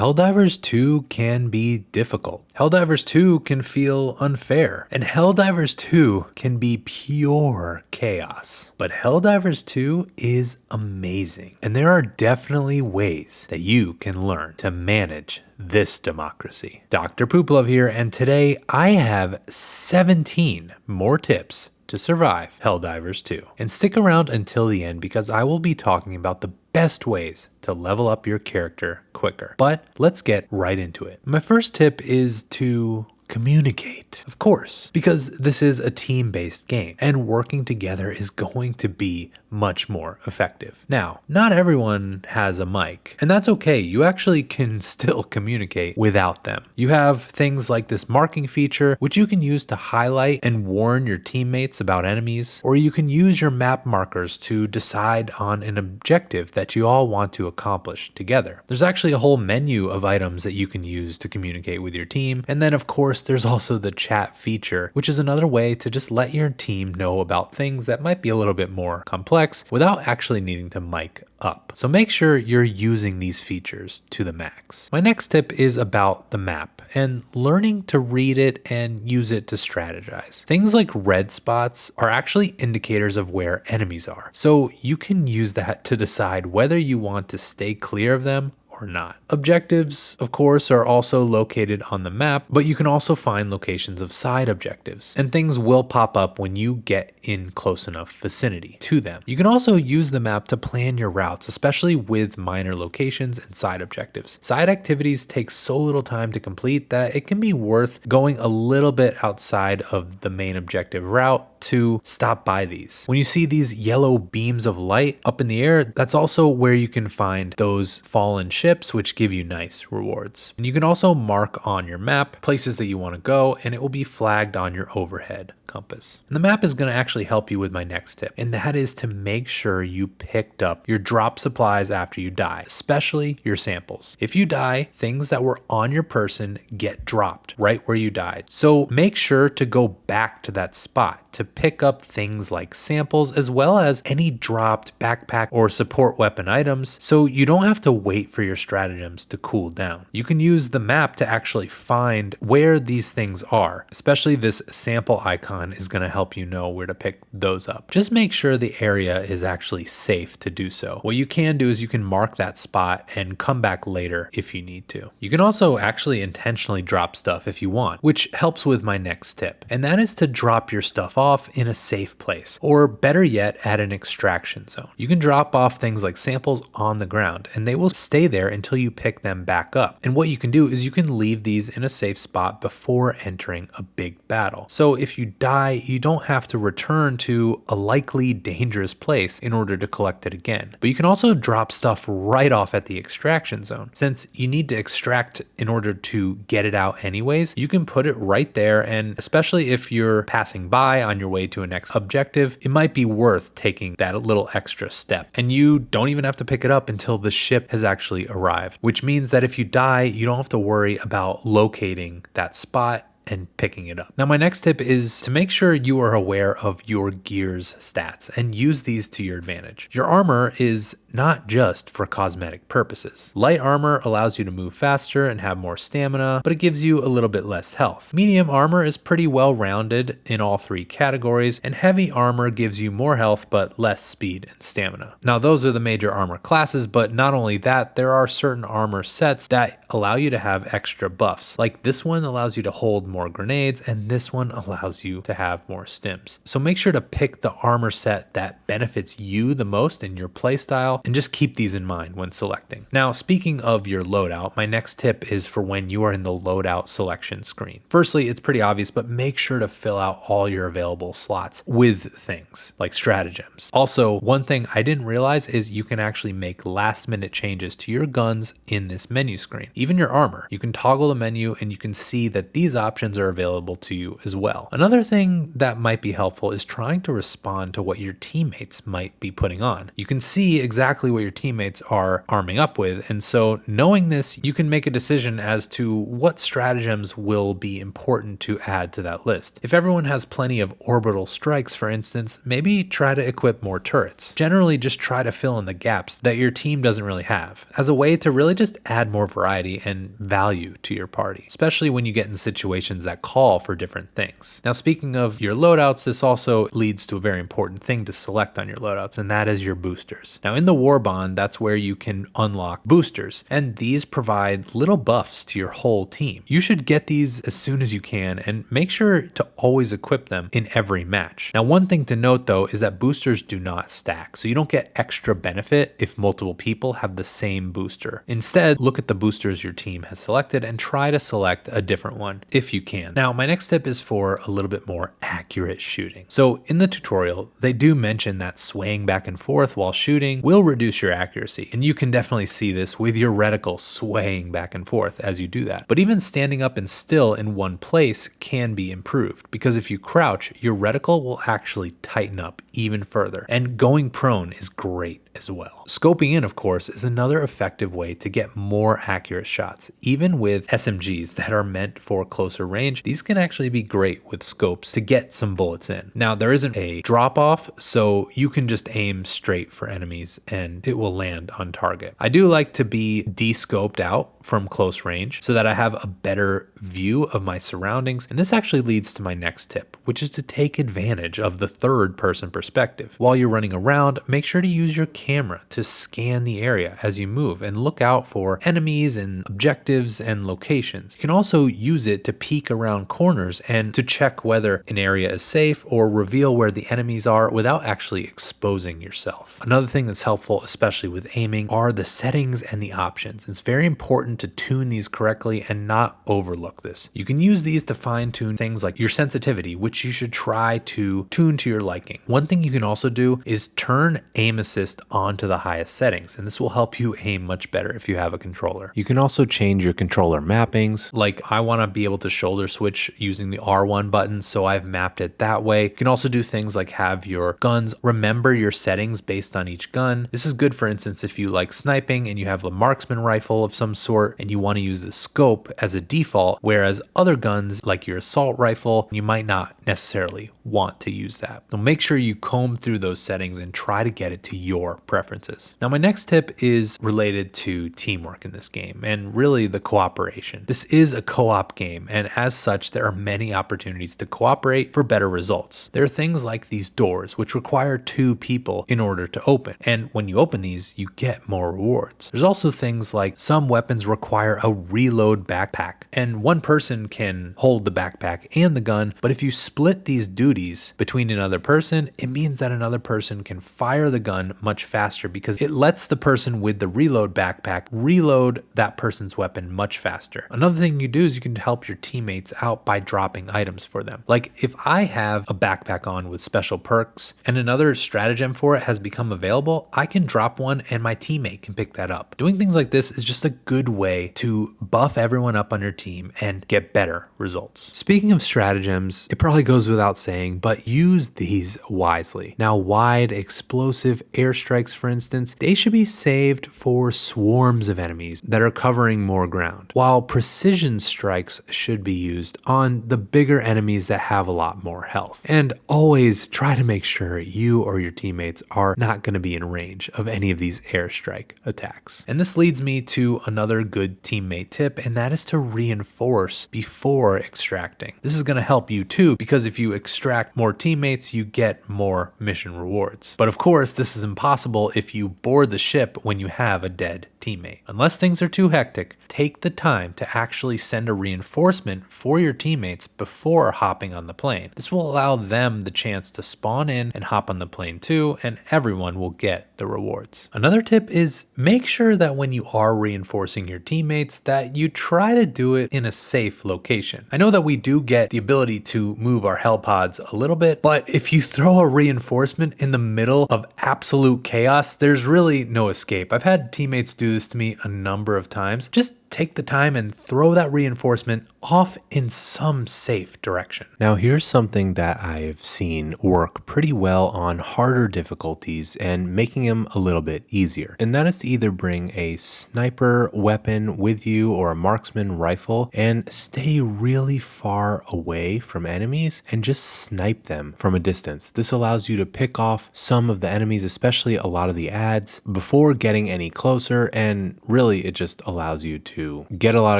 Helldivers 2 can be difficult. Helldivers 2 can feel unfair. And Helldivers 2 can be pure chaos. But Helldivers 2 is amazing. And there are definitely ways that you can learn to manage this democracy. Dr. Pooplove here, and today I have 17 more tips to survive Helldivers 2. And stick around until the end because I will be talking about the best ways to level up your character quicker. But let's get right into it. My first tip is to communicate, of course, because this is a team-based game and working together is going to be much more effective. Now, not everyone has a mic, and that's okay. You actually can still communicate without them. You have things like this marking feature, which you can use to highlight and warn your teammates about enemies, or you can use your map markers to decide on an objective that you all want to accomplish together. There's actually a whole menu of items that you can use to communicate with your team, and then of course there's also the chat feature, which is another way to just let your team know about things that might be a little bit more complex without actually needing to mic up. So make sure you're using these features to the max. My next tip is about the map and learning to read it and use it to strategize. Things like red spots are actually indicators of where enemies are. So you can use that to decide whether you want to stay clear of them or not. Objectives, of course, are also located on the map, but you can also find locations of side objectives, and things will pop up when you get in close enough vicinity to them. You can also use the map to plan your routes, especially with minor locations and side objectives. Side activities take so little time to complete that it can be worth going a little bit outside of the main objective route to stop by these. When you see these yellow beams of light up in the air, that's also where you can find those fallen ships, which give you nice rewards. And you can also mark on your map places that you want to go, and it will be flagged on your overhead compass. And the map is going to actually help you with my next tip, and that is to make sure you picked up your drop supplies after you die, especially your samples. If you die, things that were on your person get dropped right where you died. So make sure to go back to that spot to pick up things like samples as well as any dropped backpack or support weapon items, so you don't have to wait for your stratagems to cool down. You can use the map to actually find where these things are, especially this sample icon is going to help you know where to pick those up. Just make sure the area is actually safe to do so. What you can do is you can mark that spot and come back later if you need to. You can also actually intentionally drop stuff if you want, which helps with my next tip, and that is to drop your stuff off in a safe place, or better yet, at an extraction zone. You can drop off things like samples on the ground, and they will stay there until you pick them back up. And what you can do is you can leave these in a safe spot before entering a big battle. So if you die, you don't have to return to a likely dangerous place in order to collect it again. But you can also drop stuff right off at the extraction zone. Since you need to extract in order to get it out anyways, you can put it right there, and especially if you're passing by on your way to a next objective, it might be worth taking that little extra step. And you don't even have to pick it up until the ship has actually arrived, which means that if you die, you don't have to worry about locating that spot and picking it up. Now, my next tip is to make sure you are aware of your gear's stats and use these to your advantage. Your armor is not just for cosmetic purposes. Light armor allows you to move faster and have more stamina, but it gives you a little bit less health. Medium armor is pretty well rounded in all three categories, and heavy armor gives you more health but less speed and stamina. Now, those are the major armor classes, but not only that, there are certain armor sets that allow you to have extra buffs. Like this one allows you to hold more grenades, and this one allows you to have more stims. So make sure to pick the armor set that benefits you the most in your playstyle, and just keep these in mind when selecting. Now, speaking of your loadout, my next tip is for when you are in the loadout selection screen. Firstly, it's pretty obvious, but make sure to fill out all your available slots with things like stratagems. Also, one thing I didn't realize is you can actually make last minute changes to your guns in this menu screen. Even your armor. You can toggle the menu and you can see that these options options are available to you as well. Another thing that might be helpful is trying to respond to what your teammates might be putting on. You can see exactly what your teammates are arming up with, and so knowing this, you can make a decision as to what stratagems will be important to add to that list. If everyone has plenty of orbital strikes, for instance, maybe try to equip more turrets. Generally, just try to fill in the gaps that your team doesn't really have, as a way to really just add more variety and value to your party, especially when you get in situations that call for different things. Now, speaking of your loadouts, this also leads to a very important thing to select on your loadouts, and that is your boosters. Now, in the War Bond, that's where you can unlock boosters, and these provide little buffs to your whole team. You should get these as soon as you can and make sure to always equip them in every match. Now, one thing to note though is that boosters do not stack, so you don't get extra benefit if multiple people have the same booster. Instead, look at the boosters your team has selected and try to select a different one if you can. Now, my next tip is for a little bit more accurate shooting. So in the tutorial, they do mention that swaying back and forth while shooting will reduce your accuracy, and you can definitely see this with your reticle swaying back and forth as you do that. But even standing up and still in one place can be improved, because if you crouch, your reticle will actually tighten up even further, and going prone is great as well. Scoping in, of course, is another effective way to get more accurate shots. Even with SMGs that are meant for closer range, these can actually be great with scopes to get some bullets in. Now, there isn't a drop off, so you can just aim straight for enemies and it will land on target. I do like to be de-scoped out from close range so that I have a better view of my surroundings, and this actually leads to my next tip, which is to take advantage of the third person perspective. While you're running around, make sure to use your camera to scan the area as you move and look out for enemies and objectives and locations. You can also use it to peek around corners and to check whether an area is safe or reveal where the enemies are without actually exposing yourself. Another thing that's helpful, especially with aiming, are the settings and the options. It's very important to tune these correctly and not overlook this. You can use these to fine tune things like your sensitivity, which you should try to tune to your liking. One thing you can also do is turn aim assist onto the highest settings, and this will help you aim much better if you have a controller. You can also change your controller mappings. Like, I want to be able to shoulder switch using the R1 button, so I've mapped it that way. You can also do things like have your guns remember your settings based on each gun. This is good, for instance, if you like sniping and you have a marksman rifle of some sort and you want to use the scope as a default, whereas other guns like your assault rifle, you might not necessarily want to use that. So make sure you comb through those settings and try to get it to your preferences. Now, my next tip is related to teamwork in this game and really the cooperation. This is a co-op game, and as such, there are many opportunities to cooperate for better results. There are things like these doors, which require 2 people in order to open, and when you open these, you get more rewards. There's also things like some weapons require a reload backpack, and one person can hold the backpack and the gun, but if you split these duties between another person, it means that another person can fire the gun much faster because it lets the person with the reload backpack reload that person's weapon much faster. Another thing you do is you can help your teammates out by dropping items for them. Like, if I have a backpack on with special perks and another stratagem for it has become available, I can drop one and my teammate can pick that up. Doing things like this is just a good way to buff everyone up on your team and get better results. Speaking of stratagems, it probably goes without saying, but use these wisely. Now, wide explosive airstrikes, for instance, they should be saved for swarms of enemies that are covering more ground, while precision strikes should be used on the bigger enemies that have a lot more health. And always try to make sure you or your teammates are not going to be in range of any of these airstrike attacks. And this leads me to another good teammate tip, and that is to reinforce before extracting. This is going to help you too, because if you extract more teammates, you get more mission rewards. But of course, this is impossible if you board the ship when you have a dead teammate. Unless things are too hectic, take the time to actually send a reinforcement for your teammates before hopping on the plane. This will allow them the chance to spawn in and hop on the plane too, and everyone will get the rewards. Another tip is make sure that when you are reinforcing your teammates that you try to do it in a safe location. I know that we do get the ability to move our hell pods a little bit, but if you throw a reinforcement in the middle of absolute chaos, there's really no escape. I've had teammates do this to me a number of times. Just take the time and throw that reinforcement off in some safe direction. Now here's something that I've seen work pretty well on harder difficulties and making them a little bit easier. And that is to either bring a sniper weapon with you or a marksman rifle and stay really far away from enemies and just snipe them from a distance. This allows you to pick off some of the enemies, especially a lot of the ads, before getting any closer, and really it just allows you to get a lot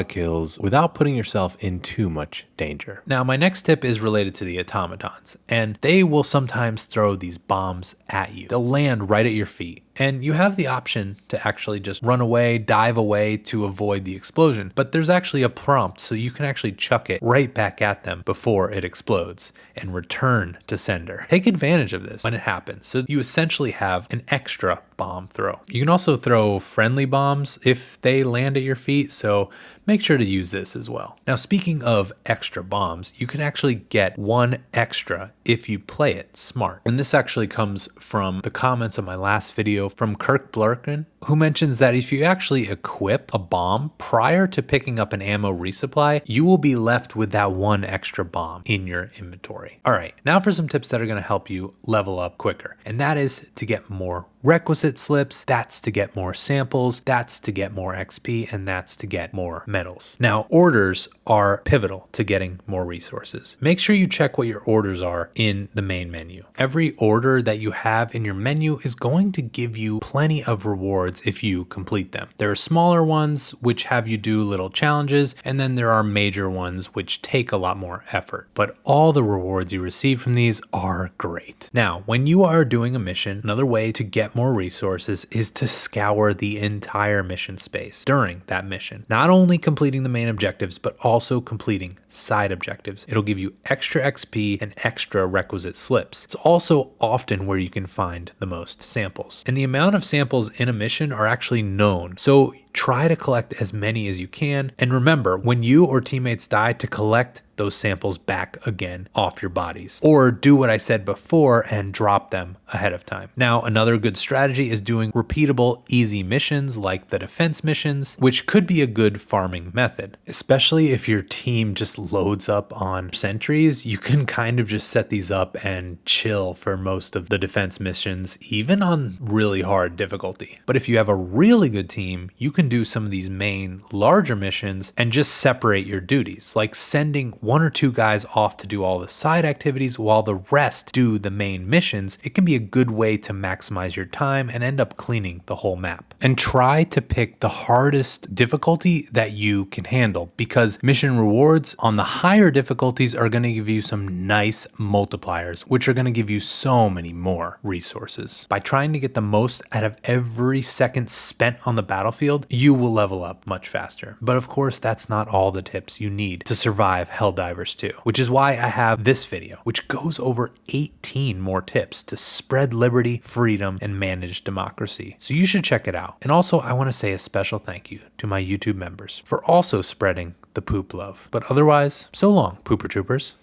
of kills without putting yourself in too much danger. Now my next tip is related to the automatons, and they will sometimes throw these bombs at you. They'll land right at your feet, and you have the option to actually just run away, dive away to avoid the explosion. But there's actually a prompt, so you can actually chuck it right back at them before it explodes and return to sender. Take advantage of this when it happens, so you essentially have an extra bomb throw. You can also throw friendly bombs if they land at your feet, so make sure to use this as well. Now, speaking of extra bombs, you can actually get one extra if you play it smart. And this actually comes from the comments of my last video from Kirk Blurkin, who mentions that if you actually equip a bomb prior to picking up an ammo resupply, you will be left with that one extra bomb in your inventory. All right, now for some tips that are going to help you level up quicker. And that is to get more requisite slips, that's to get more samples, that's to get more XP, and that's to get more medals. Now, orders are pivotal to getting more resources. Make sure you check what your orders are in the main menu. Every order that you have in your menu is going to give you plenty of rewards if you complete them. There are smaller ones which have you do little challenges, and then there are major ones which take a lot more effort. But all the rewards you receive from these are great. Now, when you are doing a mission, another way to get more resources is to scour the entire mission space during that mission. Not only completing the main objectives, but also completing side objectives. It'll give you extra XP and extra requisite slips. It's also often where you can find the most samples. And the amount of samples in a mission are actually known, so try to collect as many as you can. And remember, when you or teammates die, to collect those samples back again off your bodies, or do what I said before and drop them ahead of time. Now, another good strategy is doing repeatable easy missions like the defense missions, which could be a good farming method, especially if your team just loads up on sentries. You can kind of just set these up and chill for most of the defense missions, even on really hard difficulty. But if you have a really good team, you can do some of these main larger missions and just separate your duties, like sending one or two guys off to do all the side activities while the rest do the main missions. It can be a good way to maximize your time and end up cleaning the whole map. And try to pick the hardest difficulty that you can handle, because mission rewards on the higher difficulties are going to give you some nice multipliers, which are going to give you so many more resources. By trying to get the most out of every second spent on the battlefield, you will level up much faster. But of course, that's not all the tips you need to survive Helldivers 2, which is why I have this video, which goes over 18 more tips to spread liberty, freedom, and manage democracy. So you should check it out. And also, I want to say a special thank you to my YouTube members for also spreading the poop love. But otherwise, so long, Pooper Troopers.